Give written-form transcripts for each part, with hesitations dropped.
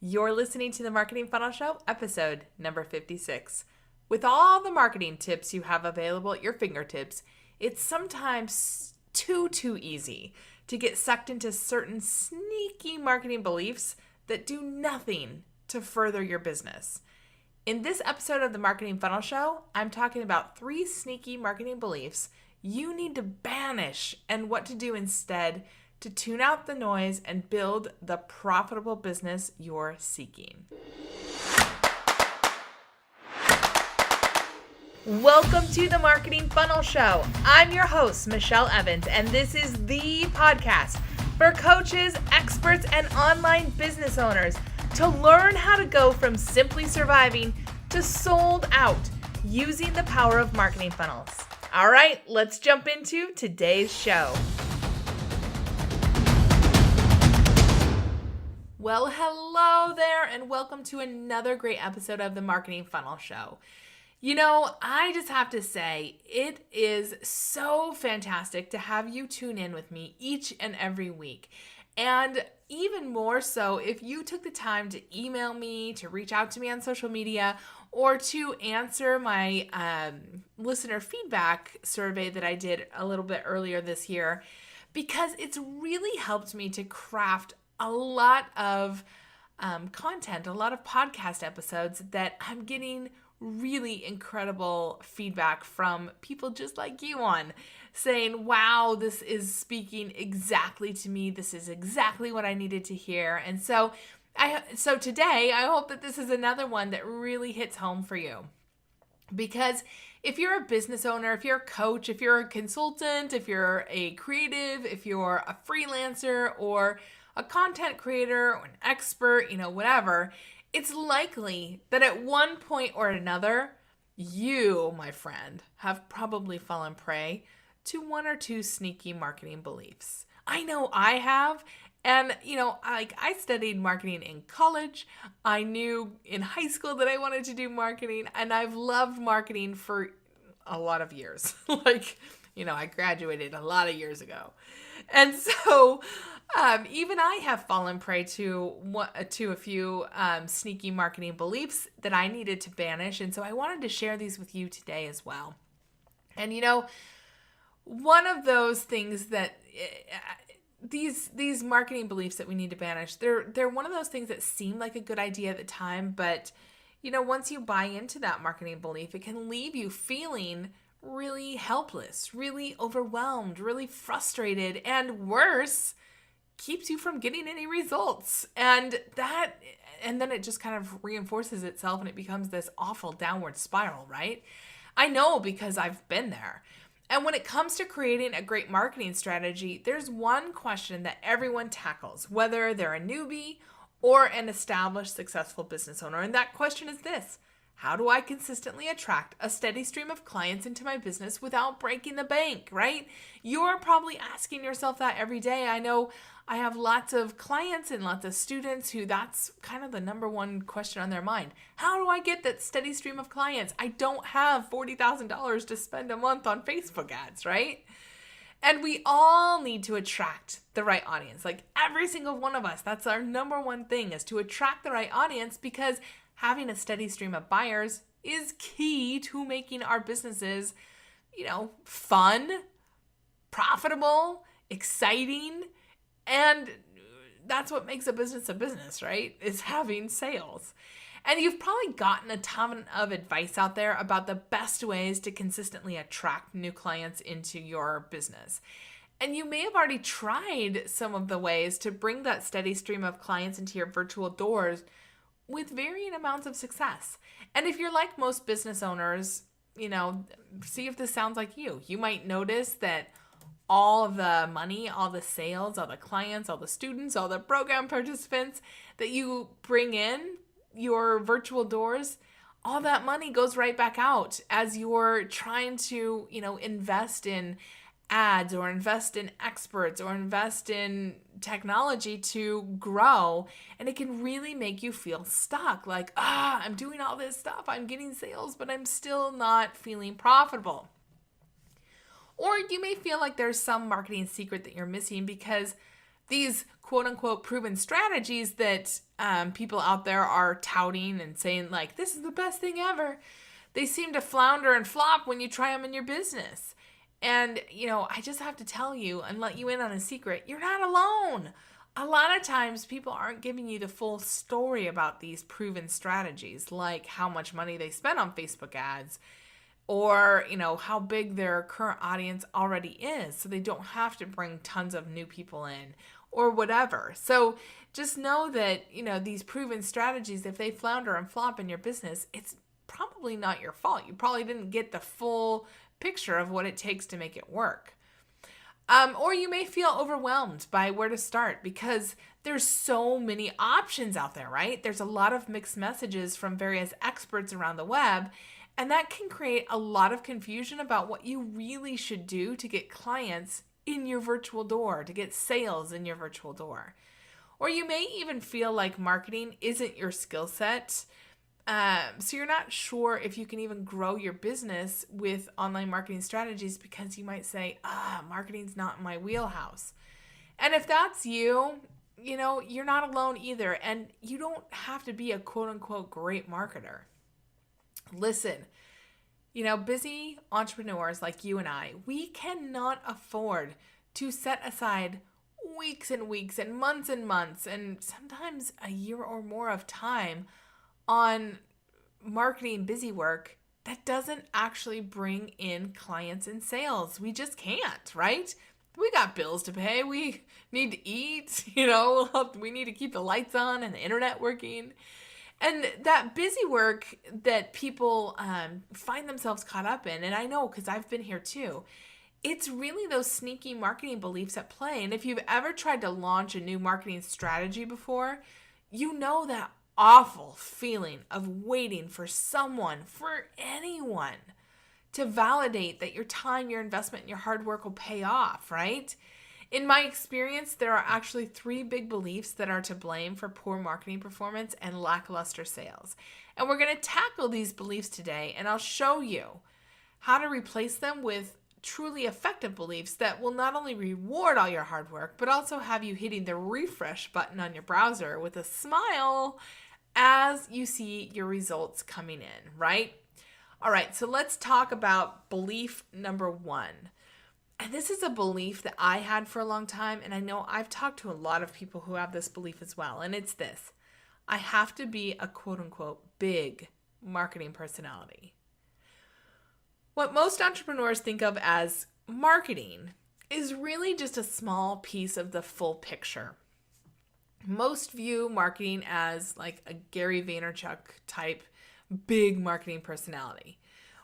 You're listening to the Marketing Funnel Show, episode number 56. With all the marketing tips you have available at your fingertips, it's sometimes too easy to get sucked into certain sneaky marketing beliefs that do nothing to further your business. In this episode of the Marketing Funnel Show, I'm talking about 3 sneaky marketing beliefs you need to banish and what to do instead to tune out the noise and build the profitable business you're seeking. Welcome to the Marketing Funnel Show. I'm your host, Michelle Evans, and this is the podcast for coaches, experts, and online business owners to learn how to go from simply surviving to sold out using the power of marketing funnels. All right, let's jump into today's show. Well, hello there, and welcome to another great episode of the Marketing Funnel Show. You know, I just have to say, it is so fantastic to have you tune in with me each and every week. And even more so if you took the time to email me, to reach out to me on social media, or to answer my listener feedback survey that I did a little bit earlier this year, because it's really helped me to craft a lot of content, a lot of podcast episodes that I'm getting really incredible feedback from people just like you on, saying, wow, this is speaking exactly to me. This is exactly what I needed to hear. And so today, I hope that this is another one that really hits home for you. Because if you're a business owner, if you're a coach, if you're a consultant, if you're a creative, if you're a freelancer or a content creator or an expert, whatever, it's likely that at one point or another, you, my friend, have probably fallen prey to 1 or 2 sneaky marketing beliefs. I know I have. And, I studied marketing in college. I knew in high school that I wanted to do marketing, and I've loved marketing for a lot of years. I graduated a lot of years ago. And so even I have fallen prey to a few sneaky marketing beliefs that I needed to banish. And so I wanted to share these with you today as well. And, one of those things that these marketing beliefs that we need to banish, they're one of those things that seem like a good idea at the time, but once you buy into that marketing belief, it can leave you feeling really helpless, really overwhelmed, really frustrated, and worse, keeps you from getting any results. And then it just kind of reinforces itself and it becomes this awful downward spiral, right? I know because I've been there. And when it comes to creating a great marketing strategy, there's one question that everyone tackles, whether they're a newbie or an established successful business owner. And that question is this: how do I consistently attract a steady stream of clients into my business without breaking the bank, right? You're probably asking yourself that every day. I know I have lots of clients and lots of students who that's kind of the number one question on their mind. How do I get that steady stream of clients? I don't have $40,000 to spend a month on Facebook ads, right? And we all need to attract the right audience. Like every single one of us, that's our number one thing, is to attract the right audience, because having a steady stream of buyers is key to making our businesses, fun, profitable, exciting. And that's what makes a business, right? Is having sales. And you've probably gotten a ton of advice out there about the best ways to consistently attract new clients into your business. And you may have already tried some of the ways to bring that steady stream of clients into your virtual doors with varying amounts of success. And if you're like most business owners, see if this sounds like you. You might notice that all of the money, all the sales, all the clients, all the students, all the program participants that you bring in your virtual doors, all that money goes right back out as you're trying to, invest in ads or invest in experts or invest in technology to grow. And it can really make you feel stuck. Like, I'm doing all this stuff. I'm getting sales, but I'm still not feeling profitable. Or you may feel like there's some marketing secret that you're missing because these quote unquote proven strategies that people out there are touting and saying like, this is the best thing ever, they seem to flounder and flop when you try them in your business. And, I just have to tell you and let you in on a secret. You're not alone. A lot of times people aren't giving you the full story about these proven strategies, like how much money they spend on Facebook ads, or, how big their current audience already is, so they don't have to bring tons of new people in or whatever. So just know that, these proven strategies, if they flounder and flop in your business, it's probably not your fault. You probably didn't get the full picture of what it takes to make it work. Or you may feel overwhelmed by where to start because there's so many options out there, right? There's a lot of mixed messages from various experts around the web, and that can create a lot of confusion about what you really should do to get clients in your virtual door, to get sales in your virtual door. Or you may even feel like marketing isn't your skill set. So you're not sure if you can even grow your business with online marketing strategies because you might say, marketing's not in my wheelhouse. And if that's you, you're not alone either. And you don't have to be a quote unquote great marketer. Listen, busy entrepreneurs like you and I, we cannot afford to set aside weeks and weeks and months and sometimes a year or more of time on marketing busy work that doesn't actually bring in clients and sales. We just can't, right? We got bills to pay. We need to eat, we need to keep the lights on and the internet working. And that busy work that people find themselves caught up in, and I know because I've been here too, it's really those sneaky marketing beliefs at play. And if you've ever tried to launch a new marketing strategy before, you know that awful feeling of waiting for someone, for anyone, to validate that your time, your investment, and your hard work will pay off, right? In my experience, there are actually 3 big beliefs that are to blame for poor marketing performance and lackluster sales. And we're going to tackle these beliefs today, and I'll show you how to replace them with truly effective beliefs that will not only reward all your hard work, but also have you hitting the refresh button on your browser with a smile as you see your results coming in, right? All right, so let's talk about belief number 1. And this is a belief that I had for a long time, and I know I've talked to a lot of people who have this belief as well, and it's this: I have to be a quote-unquote big marketing personality. What most entrepreneurs think of as marketing is really just a small piece of the full picture. Most view marketing as like a Gary Vaynerchuk type big marketing personality.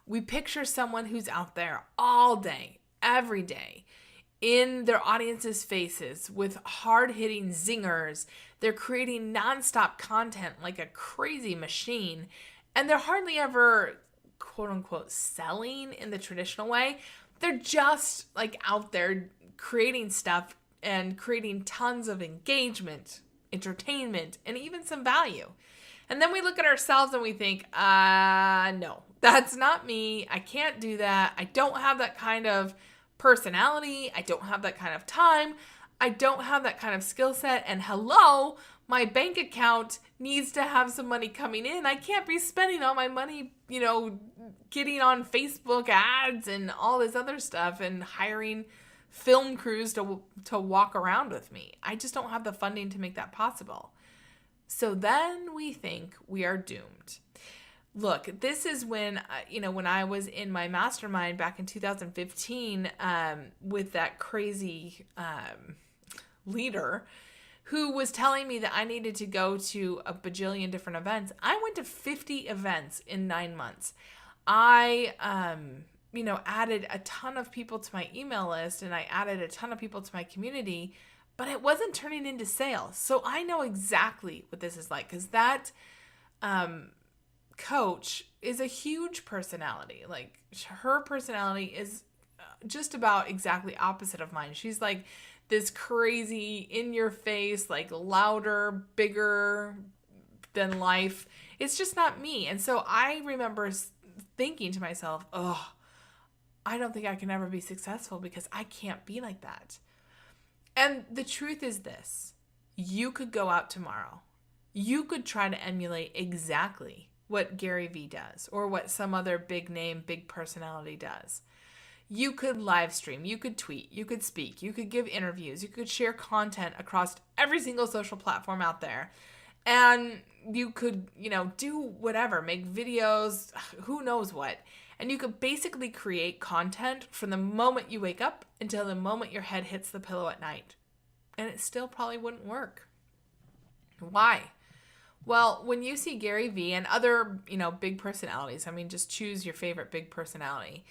We picture someone who's out there all day, every day, in their audience's faces with hard-hitting zingers. They're creating nonstop content like a crazy machine, and they're hardly ever quote-unquote selling in the traditional way. They're just like out there creating stuff and creating tons of engagement, entertainment, and even some value. And then we look at ourselves and we think, no, that's not me. I can't do that. I don't have that kind of personality. I don't have that kind of time. I don't have that kind of skill set. And hello, my bank account needs to have some money coming in. I can't be spending all my money, getting on Facebook ads and all this other stuff and hiring film crews to walk around with me. I just don't have the funding to make that possible. So then we think we are doomed. Look, this is when, when I was in my mastermind back in 2015 with that crazy leader who was telling me that I needed to go to a bajillion different events. I went to 50 events in 9 months. I, added a ton of people to my email list, and I added a ton of people to my community, but it wasn't turning into sales. So I know exactly what this is like, because that coach is a huge personality. Like, her personality is just about exactly opposite of mine. She's like this crazy, in your face, like louder, bigger than life. It's just not me. And so I remember thinking to myself, I don't think I can ever be successful because I can't be like that. And the truth is this: you could go out tomorrow. You could try to emulate exactly what Gary Vee does or what some other big name, big personality does. You could live stream, you could tweet, you could speak, you could give interviews, you could share content across every single social platform out there. And you could, do whatever, make videos, who knows what. And you could basically create content from the moment you wake up until the moment your head hits the pillow at night. And it still probably wouldn't work. Why? Well, when you see Gary Vee and other, big personalities, just choose your favorite big personality.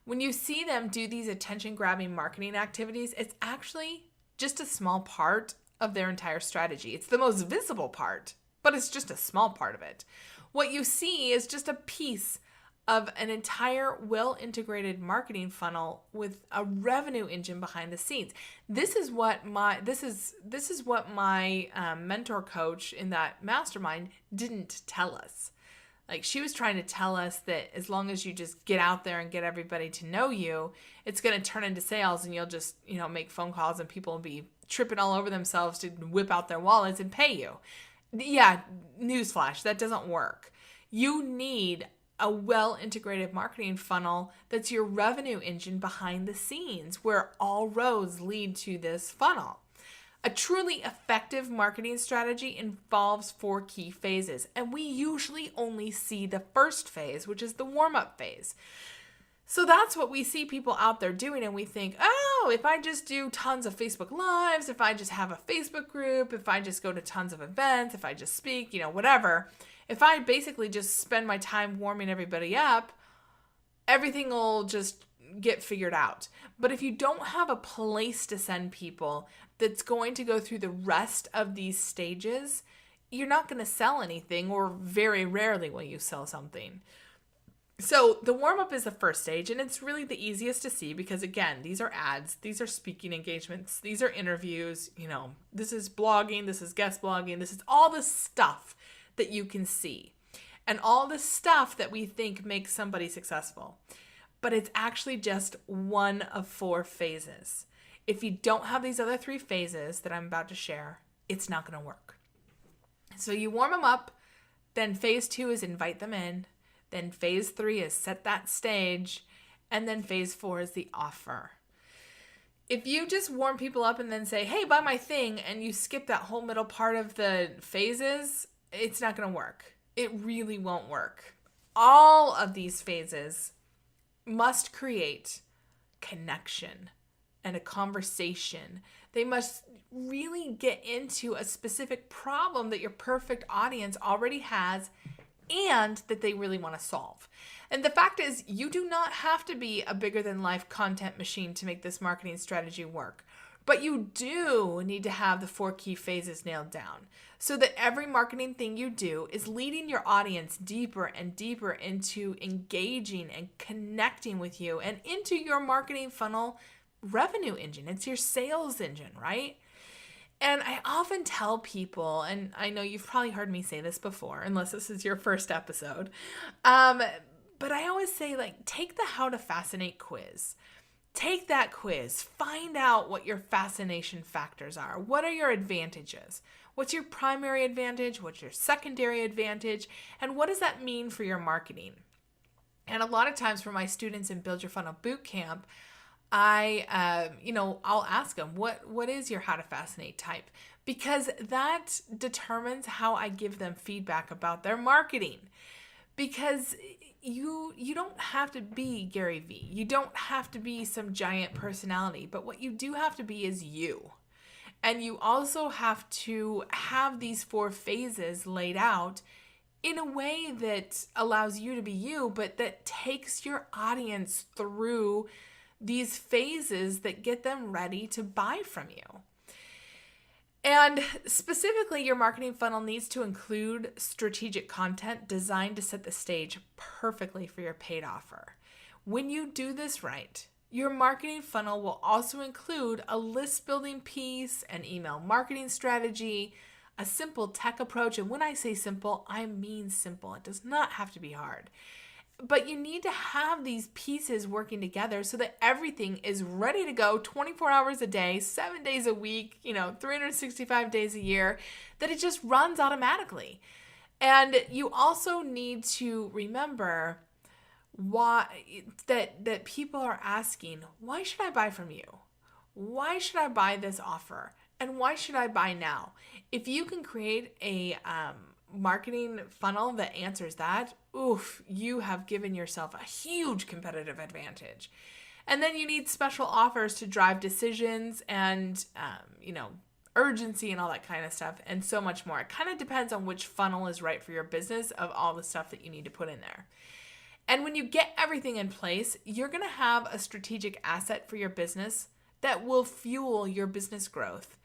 When you see them do these attention-grabbing marketing activities, it's actually just a small part of their entire strategy. It's the most visible part, but it's just a small part of it. What you see is just a piece of an entire well-integrated marketing funnel with a revenue engine behind the scenes. This is what my mentor coach in that mastermind didn't tell us. Like, she was trying to tell us that as long as you just get out there and get everybody to know you, it's going to turn into sales, and you'll just, make phone calls and people will be tripping all over themselves to whip out their wallets and pay you. Yeah, newsflash, that doesn't work. You need a well-integrated marketing funnel that's your revenue engine behind the scenes, where all roads lead to this funnel. A truly effective marketing strategy involves 4 key phases, and we usually only see the first phase, which is the warm-up phase. So that's what we see people out there doing, and we think, oh, if I just do tons of Facebook Lives, if I just have a Facebook group, if I just go to tons of events, if I just speak, whatever, if I basically just spend my time warming everybody up, everything will just get figured out. But if you don't have a place to send people that's going to go through the rest of these stages, you're not going to sell anything, or very rarely will you sell something. So the warm-up is the first stage, and it's really the easiest to see because, again, these are ads, these are speaking engagements, these are interviews, this is blogging, this is guest blogging, this is all the stuff that you can see, and all the stuff that we think makes somebody successful. But it's actually just one of 4 phases. If you don't have these other 3 phases that I'm about to share, it's not going to work. So you warm them up, then phase 2 is invite them in, then phase 3 is set that stage, and then phase 4 is the offer. If you just warm people up and then say, hey, buy my thing, and you skip that whole middle part of the phases, it's not going to work. It really won't work. All of these phases must create connection and a conversation. They must really get into a specific problem that your perfect audience already has and that they really want to solve. And the fact is, you do not have to be a bigger than life content machine to make this marketing strategy work. But you do need to have the 4 key phases nailed down so that every marketing thing you do is leading your audience deeper and deeper into engaging and connecting with you and into your marketing funnel revenue engine. It's your sales engine, right? And I often tell people, and I know you've probably heard me say this before, unless this is your first episode, but I always say, take the How to Fascinate quiz. Take that quiz. Find out what your fascination factors are. What are your advantages? What's your primary advantage? What's your secondary advantage? And what does that mean for your marketing? And a lot of times for my students in Build Your Funnel Bootcamp, I'll ask them, what is your How to Fascinate type? Because that determines how I give them feedback about their marketing. Because you don't have to be Gary Vee. You don't have to be some giant personality, but what you do have to be is you. And you also have to have these 4 phases laid out in a way that allows you to be you, but that takes your audience through these phases that get them ready to buy from you. And specifically, your marketing funnel needs to include strategic content designed to set the stage perfectly for your paid offer. When you do this right, your marketing funnel will also include a list building piece, an email marketing strategy, a simple tech approach. And when I say simple, I mean simple. It does not have to be hard. But you need to have these pieces working together so that everything is ready to go 24 hours a day, 7 days a week, 365 days a year, that it just runs automatically. And you also need to remember why that people are asking, why should I buy from you? Why should I buy this offer? And why should I buy now? If you can create a marketing funnel that answers that, oof, you have given yourself a huge competitive advantage. And then you need special offers to drive decisions and, urgency and all that kind of stuff, and so much more. It kind of depends on which funnel is right for your business of all the stuff that you need to put in there. And when you get everything in place, you're going to have a strategic asset for your business that will fuel your business growth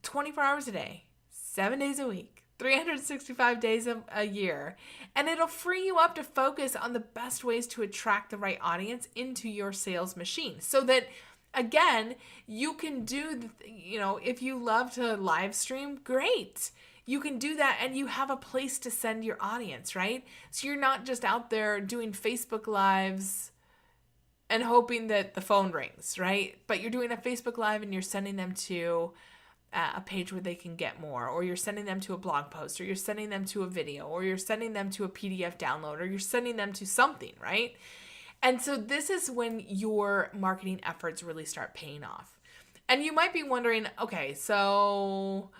24 hours a day, 7 days a week, 365 days a year. And it'll free you up to focus on the best ways to attract the right audience into your sales machine so that, again, you can do, if you love to live stream, great. You can do that and you have a place to send your audience, right? So you're not just out there doing Facebook Lives and hoping that the phone rings, right? But you're doing a Facebook Live and you're sending them to a page where they can get more, or you're sending them to a blog post, or you're sending them to a video, or you're sending them to a PDF download, or you're sending them to something, right? And so this is when your marketing efforts really start paying off. And you might be wondering, okay, so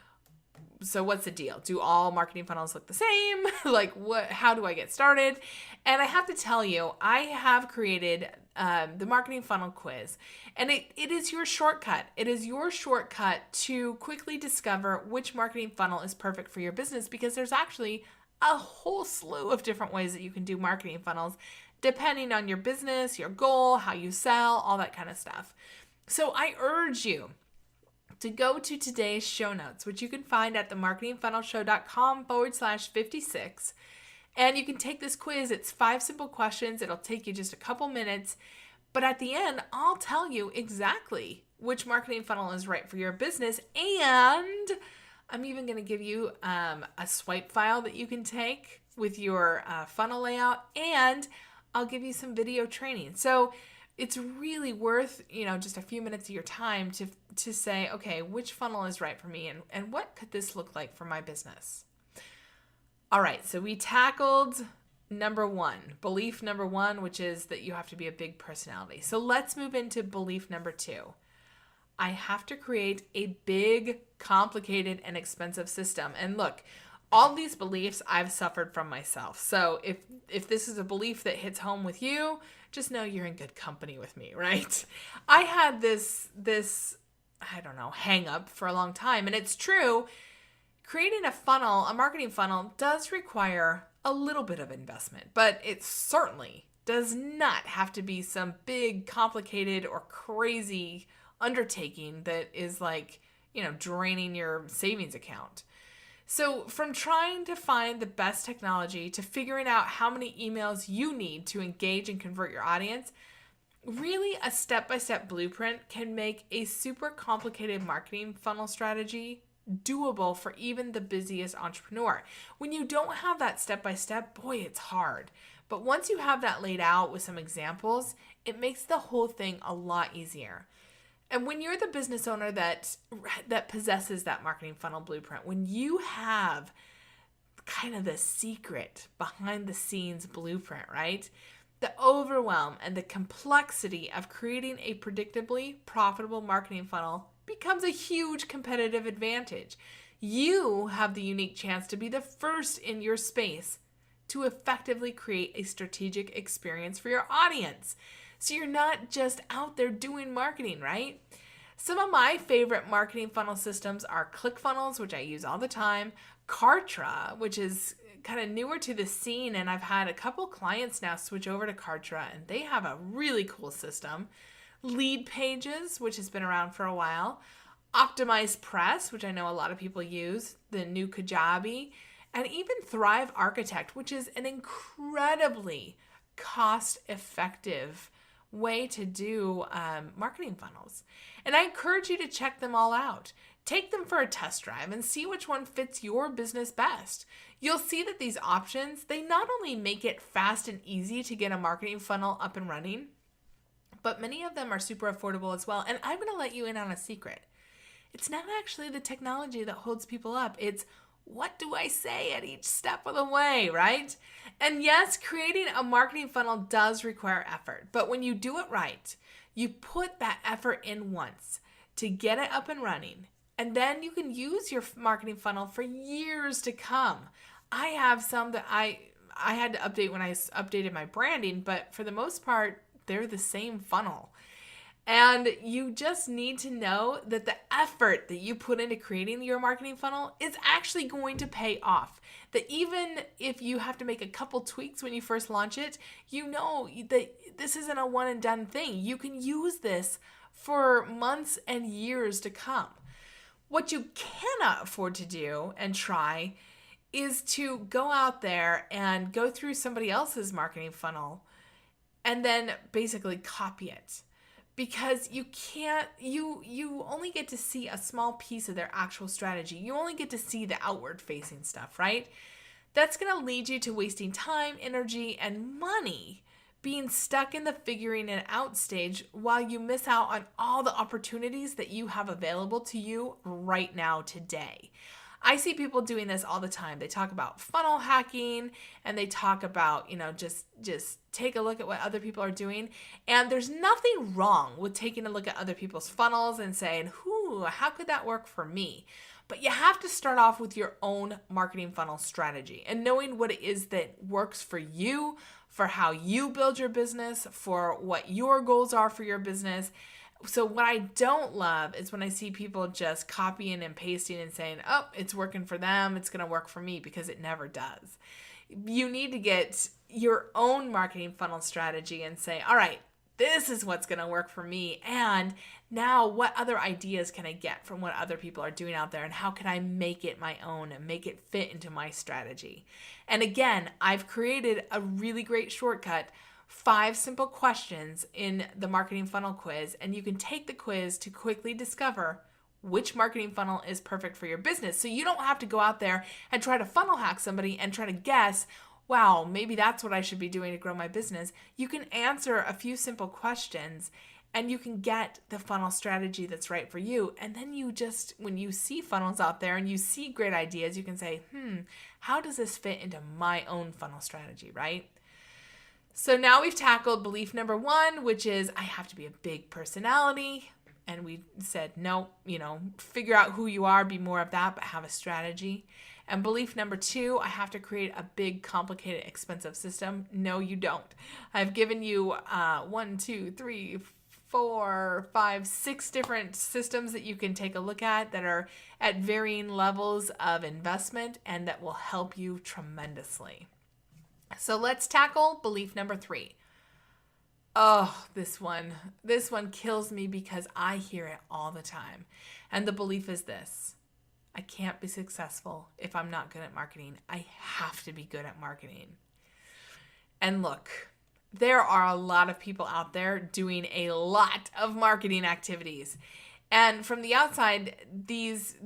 what's the deal? Do all marketing funnels look the same? Like, how do I get started? And I have to tell you, I have created the marketing funnel quiz, and it is your shortcut. It is your shortcut to quickly discover which marketing funnel is perfect for your business, because there's actually a whole slew of different ways that you can do marketing funnels depending on your business, your goal, how you sell, all that kind of stuff. So I urge you to go to today's show notes, which you can find at themarketingfunnelshow.com/56. And you can take this quiz. It's 5 simple questions. It'll take you just a couple minutes. But at the end, I'll tell you exactly which marketing funnel is right for your business. And I'm even going to give you a swipe file that you can take with your funnel layout. And I'll give you some video training. So it's really worth, just a few minutes of your time to say, okay, which funnel is right for me and what could this look like for my business? All right, so we tackled belief number one, which is that you have to be a big personality. So let's move into belief number 2. I have to create a big, complicated, and expensive system. And look, all these beliefs I've suffered from myself. So if this is a belief that hits home with you, just know you're in good company with me, right? I had this hang up for a long time. And it's true, creating a marketing funnel does require a little bit of investment, but it certainly does not have to be some big, complicated, or crazy undertaking that is like, draining your savings account. So from trying to find the best technology to figuring out how many emails you need to engage and convert your audience, really a step-by-step blueprint can make a super complicated marketing funnel strategy doable for even the busiest entrepreneur. When you don't have that step-by-step, boy, it's hard. But once you have that laid out with some examples, it makes the whole thing a lot easier. And when you're the business owner that possesses that marketing funnel blueprint, when you have kind of the secret behind the scenes blueprint, right? The overwhelm and the complexity of creating a predictably profitable marketing funnel becomes a huge competitive advantage. You have the unique chance to be the first in your space to effectively create a strategic experience for your audience. So you're not just out there doing marketing, right? Some of my favorite marketing funnel systems are ClickFunnels, which I use all the time, Kartra, which is kind of newer to the scene, and I've had a couple clients now switch over to Kartra, and they have a really cool system. Lead Pages, which has been around for a while, Optimized Press, which I know a lot of people use, the new Kajabi, and even Thrive Architect, which is an incredibly cost-effective way to do marketing funnels. And I encourage you to check them all out. Take them for a test drive and see which one fits your business best. You'll see that these options, they not only make it fast and easy to get a marketing funnel up and running, but many of them are super affordable as well. And I'm going to let you in on a secret. It's not actually the technology that holds people up. It's what do I say at each step of the way, right? And yes, creating a marketing funnel does require effort. But when you do it right, you put that effort in once to get it up and running. And then you can use your marketing funnel for years to come. I have some that I had to update when I updated my branding, but for the most part, they're the same funnel. And you just need to know that the effort that you put into creating your marketing funnel is actually going to pay off. That even if you have to make a couple tweaks when you first launch it, you know that this isn't a one and done thing. You can use this for months and years to come. What you cannot afford to do and try is to go out there and go through somebody else's marketing funnel and then basically copy it. Because you can't, you only get to see a small piece of their actual strategy. You only get to see the outward facing stuff, right? That's going to lead you to wasting time, energy, and money being stuck in the figuring it out stage while you miss out on all the opportunities that you have available to you right now today. I see people doing this all the time. They talk about funnel hacking and they talk about, just take a look at what other people are doing. And there's nothing wrong with taking a look at other people's funnels and saying, how could that work for me? But you have to start off with your own marketing funnel strategy and knowing what it is that works for you, for how you build your business, for what your goals are for your business. So what I don't love is when I see people just copying and pasting and saying, oh, it's working for them, it's going to work for me, because it never does. You need to get your own marketing funnel strategy and say, all right, this is what's going to work for me. And now what other ideas can I get from what other people are doing out there? And how can I make it my own and make it fit into my strategy? And again, I've created a really great shortcut, 5 simple questions in the marketing funnel quiz, and you can take the quiz to quickly discover which marketing funnel is perfect for your business. So you don't have to go out there and try to funnel hack somebody and try to guess, wow, maybe that's what I should be doing to grow my business. You can answer a few simple questions and you can get the funnel strategy that's right for you. And then you just, when you see funnels out there and you see great ideas, you can say, how does this fit into my own funnel strategy, right? So now we've tackled belief number 1, which is I have to be a big personality. And we said, no, figure out who you are, be more of that, but have a strategy. And belief number 2, I have to create a big, complicated, expensive system. No, you don't. I've given you 1, 2, 3, 4, 5, 6 different systems that you can take a look at that are at varying levels of investment and that will help you tremendously. So let's tackle belief number 3. Oh, this one kills me because I hear it all the time. And the belief is this: I can't be successful if I'm not good at marketing. I have to be good at marketing. And look, there are a lot of people out there doing a lot of marketing activities. And from the outside, these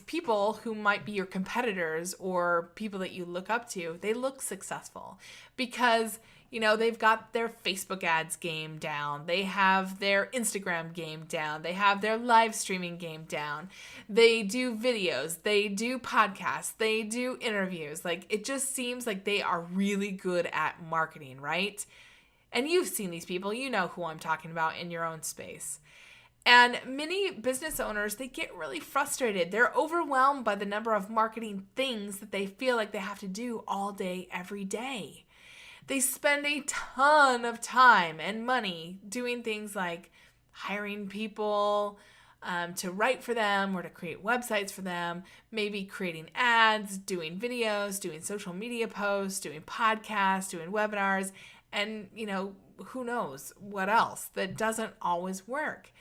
people who might be your competitors or people that you look up to, they look successful because, they've got their Facebook ads game down. They have their Instagram game down. They have their live streaming game down. They do videos. They do podcasts. They do interviews. It just seems like they are really good at marketing, right? And you've seen these people. You know who I'm talking about in your own space. And many business owners, they get really frustrated. They're overwhelmed by the number of marketing things that they feel like they have to do all day, every day. They spend a ton of time and money doing things like hiring people to write for them or to create websites for them, maybe creating ads, doing videos, doing social media posts, doing podcasts, doing webinars, and, who knows what else that doesn't always work.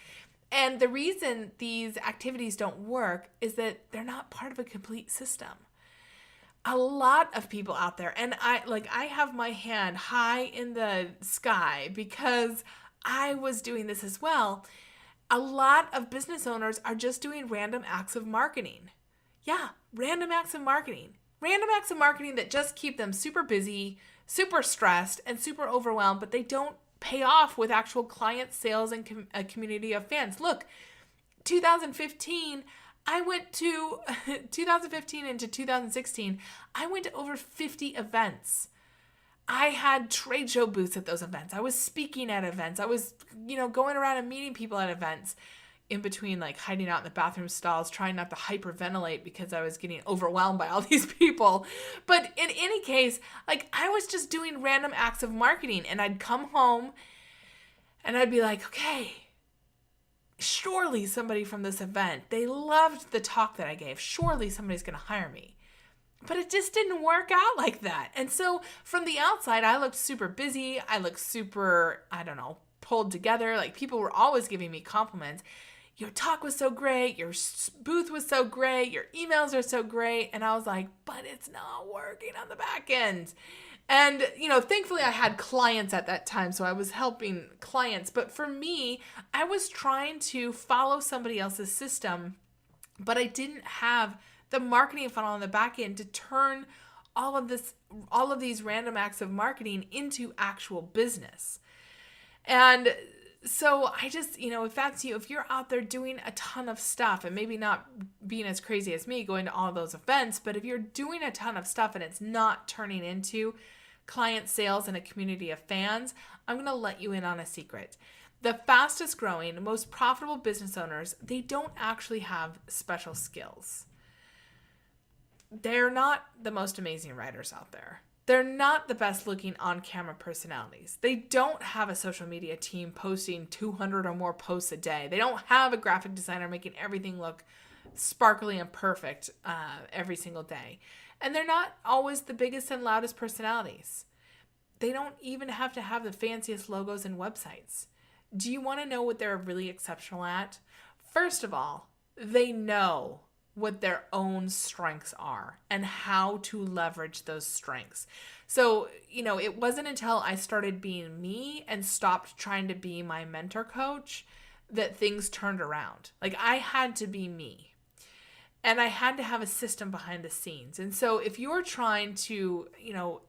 And the reason these activities don't work is that they're not part of a complete system. A lot of people out there, and I have my hand high in the sky because I was doing this as well. A lot of business owners are just doing random acts of marketing. Yeah, random acts of marketing. Random acts of marketing that just keep them super busy, super stressed, and super overwhelmed, but they don't pay off with actual client sales and a community of fans. Look, 2015, I went to 2015 into 2016, I went to over 50 events. I had trade show booths at those events. I was speaking at events. I was, going around and meeting people at events, in between like hiding out in the bathroom stalls, trying not to hyperventilate because I was getting overwhelmed by all these people. But in any case, like I was just doing random acts of marketing, and I'd come home and I'd be like, okay, surely somebody from this event, they loved the talk that I gave. Surely somebody's going to hire me. But it just didn't work out like that. And so from the outside, I looked super busy. I looked super, pulled together. Like people were always giving me compliments. Your talk was so great. Your booth was so great. Your emails are so great. And I was like, but it's not working on the back end. And, thankfully I had clients at that time, so I was helping clients. But for me, I was trying to follow somebody else's system, but I didn't have the marketing funnel on the back end to turn all of these random acts of marketing into actual business. And so I just, if that's you, if you're out there doing a ton of stuff and maybe not being as crazy as me going to all those events, but if you're doing a ton of stuff and it's not turning into client sales and a community of fans, I'm going to let you in on a secret. The fastest growing, most profitable business owners, they don't actually have special skills. They're not the most amazing writers out there. They're not the best looking on-camera personalities. They don't have a social media team posting 200 or more posts a day. They don't have a graphic designer making everything look sparkly and perfect every single day. And they're not always the biggest and loudest personalities. They don't even have to have the fanciest logos and websites. Do you want to know what they're really exceptional at? First of all, they know what their own strengths are and how to leverage those strengths. So, it wasn't until I started being me and stopped trying to be my mentor coach that things turned around. Like I had to be me and I had to have a system behind the scenes. And so if you're trying to,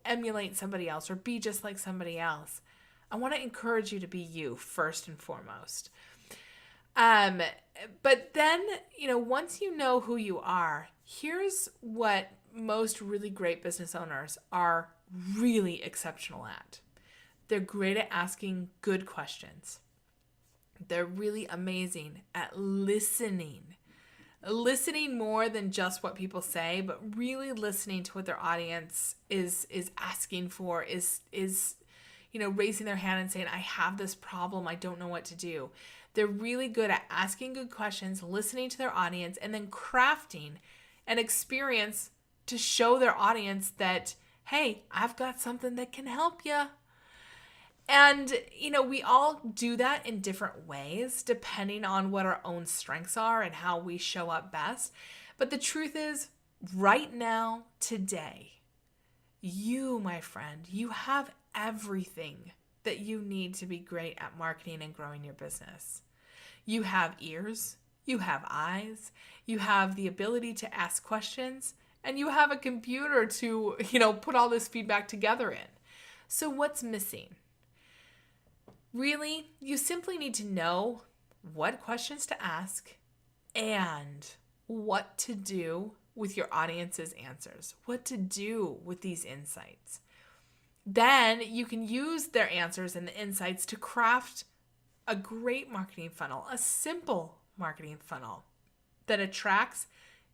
emulate somebody else or be just like somebody else, I want to encourage you to be you first and foremost. But then, once you know who you are, here's what most really great business owners are really exceptional at. They're great at asking good questions. They're really amazing at listening more than just what people say, but really listening to what their audience is asking for, is raising their hand and saying, I have this problem, I don't know what to do. They're really good at asking good questions, listening to their audience, and then crafting an experience to show their audience that, hey, I've got something that can help you. And, we all do that in different ways, depending on what our own strengths are and how we show up best. But the truth is, right now, today, you, my friend, you have everything that you need to be great at marketing and growing your business. You have ears, you have eyes, you have the ability to ask questions, and you have a computer to, put all this feedback together in. So what's missing? Really, you simply need to know what questions to ask and what to do with your audience's answers, what to do with these insights. Then you can use their answers and the insights to craft a great marketing funnel, a simple marketing funnel that attracts,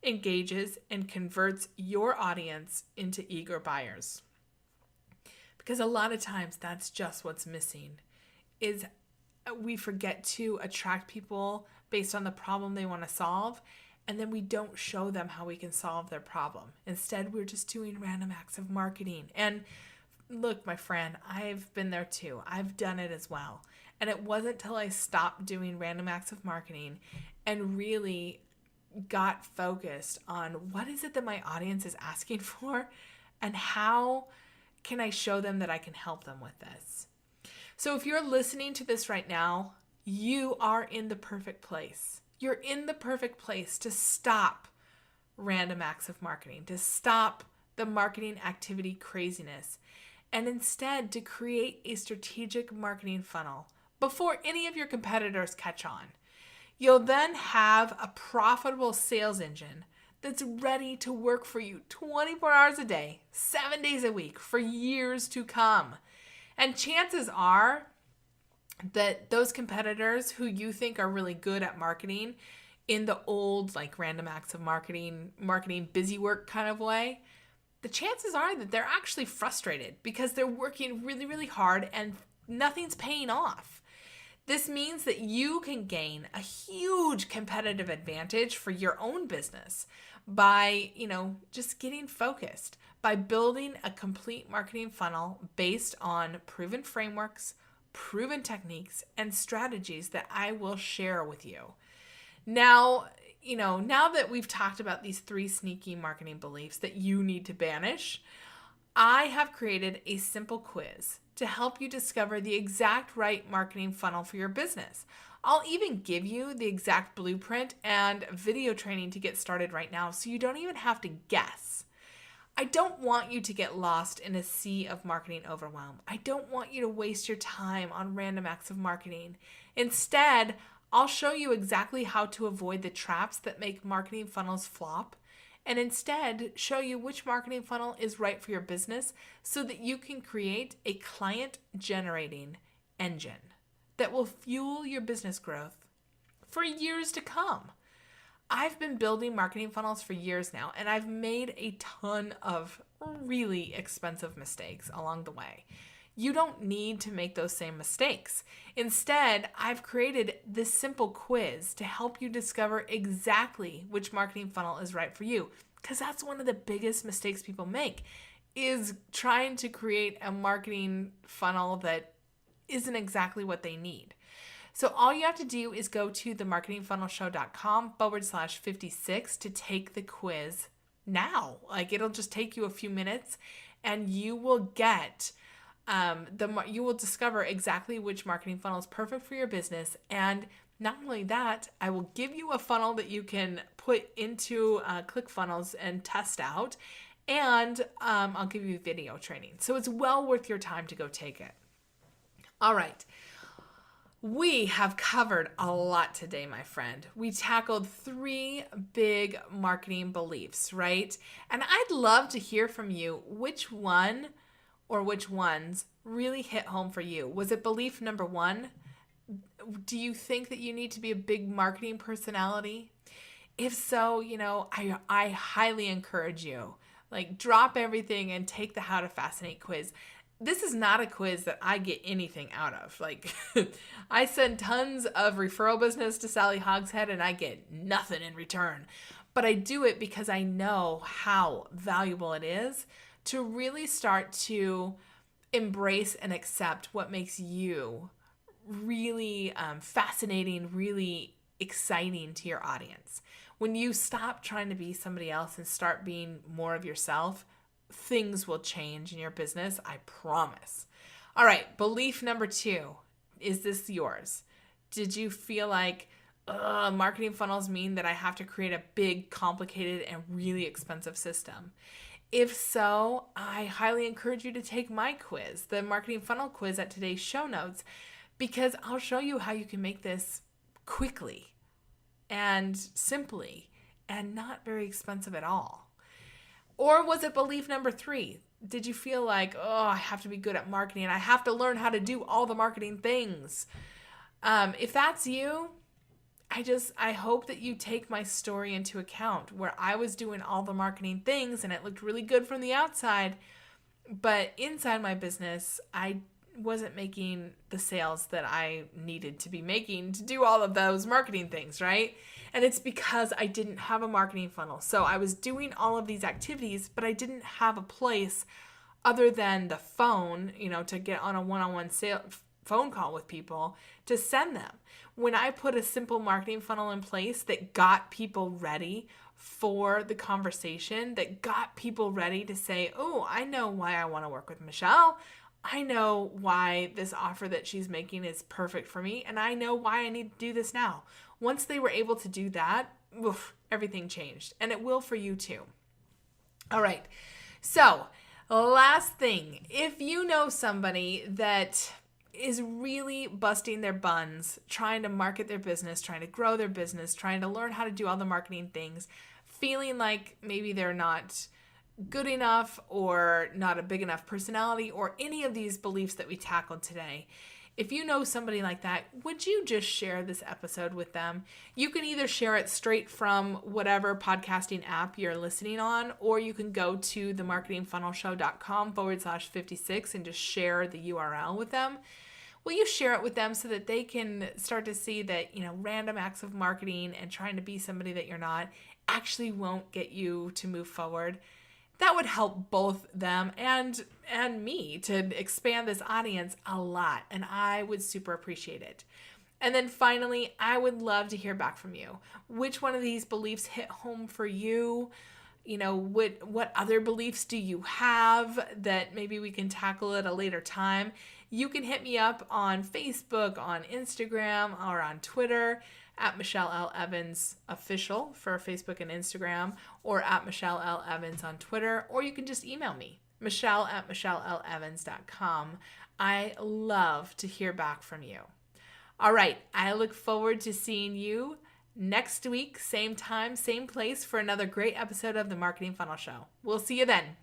engages, and converts your audience into eager buyers. Because a lot of times that's just what's missing, is we forget to attract people based on the problem they want to solve, and then we don't show them how we can solve their problem. Instead, we're just doing random acts of marketing. And look, my friend, I've been there too. I've done it as well. And it wasn't till I stopped doing random acts of marketing and really got focused on what is it that my audience is asking for and how can I show them that I can help them with this. So if you're listening to this right now, you are in the perfect place. You're in the perfect place to stop random acts of marketing, to stop the marketing activity craziness, and instead to create a strategic marketing funnel before any of your competitors catch on. You'll then have a profitable sales engine that's ready to work for you 24 hours a day, 7 days a week, for years to come. And chances are that those competitors who you think are really good at marketing in the old, like, random acts of marketing busy work kind of way, the chances are that they're actually frustrated because they're working really, really hard and nothing's paying off. This means that you can gain a huge competitive advantage for your own business by, just getting focused, by building a complete marketing funnel based on proven frameworks, proven techniques, and strategies that I will share with you. Now that we've talked about these 3 sneaky marketing beliefs that you need to banish, I have created a simple quiz to help you discover the exact right marketing funnel for your business. I'll even give you the exact blueprint and video training to get started right now, so you don't even have to guess. I don't want you to get lost in a sea of marketing overwhelm. I don't want you to waste your time on random acts of marketing. Instead, I'll show you exactly how to avoid the traps that make marketing funnels flop, and instead show you which marketing funnel is right for your business so that you can create a client-generating engine that will fuel your business growth for years to come. I've been building marketing funnels for years now, and I've made a ton of really expensive mistakes along the way. You don't need to make those same mistakes. Instead, I've created this simple quiz to help you discover exactly which marketing funnel is right for you, because that's one of the biggest mistakes people make, is trying to create a marketing funnel that isn't exactly what they need. So all you have to do is go to themarketingfunnelshow.com/56 to take the quiz now. It'll just take you a few minutes, and you will get you will discover exactly which marketing funnel is perfect for your business. And not only that, I will give you a funnel that you can put into ClickFunnels and test out, and I'll give you video training. So it's well worth your time to go take it. All right. We have covered a lot today, my friend. We tackled 3 big marketing beliefs, right? And I'd love to hear from you which one or which ones really hit home for you. Was it belief number 1? Do you think that you need to be a big marketing personality? If so, I highly encourage you, drop everything and take the How to Fascinate quiz. This is not a quiz that I get anything out of. I send tons of referral business to Sally Hogshead and I get nothing in return. But I do it because I know how valuable it is to really start to embrace and accept what makes you really fascinating, really exciting to your audience. When you stop trying to be somebody else and start being more of yourself, things will change in your business, I promise. All right, belief number 2. Is this yours? Did you feel like marketing funnels mean that I have to create a big, complicated, and really expensive system? If so, I highly encourage you to take my quiz, the marketing funnel quiz at today's show notes, because I'll show you how you can make this quickly and simply and not very expensive at all. Or was it belief number 3? Did you feel like, I have to be good at marketing and I have to learn how to do all the marketing things? If that's you, I hope that you take my story into account, where I was doing all the marketing things and it looked really good from the outside, but inside my business, I wasn't making the sales that I needed to be making to do all of those marketing things, right? And it's because I didn't have a marketing funnel. So I was doing all of these activities, but I didn't have a place other than the phone, to get on a one-on-one phone call with people to send them. When I put a simple marketing funnel in place that got people ready for the conversation, that got people ready to say, I know why I want to work with Michelle. I know why this offer that she's making is perfect for me, and I know why I need to do this now. Once they were able to do that, everything changed, and it will for you too. All right. So, last thing, if you know somebody that is really busting their buns, trying to market their business, trying to grow their business, trying to learn how to do all the marketing things, feeling like maybe they're not good enough or not a big enough personality or any of these beliefs that we tackled today, if you know somebody like that, would you just share this episode with them? You can either share it straight from whatever podcasting app you're listening on, or you can go to themarketingfunnelshow.com/56 and just share the URL with them. Will you share it with them so that they can start to see that, random acts of marketing and trying to be somebody that you're not actually won't get you to move forward? That would help both them and me to expand this audience a lot, and I would super appreciate it. And then finally, I would love to hear back from you. Which one of these beliefs hit home for you? What other beliefs do you have that maybe we can tackle at a later time? You can hit me up on Facebook, on Instagram, or on Twitter at Michelle L. Evans Official for Facebook and Instagram, or at Michelle L. Evans on Twitter, or you can just email me, michelle@michelleLevans.com. I love to hear back from you. All right, I look forward to seeing you next week, same time, same place, for another great episode of The Marketing Funnel Show. We'll see you then.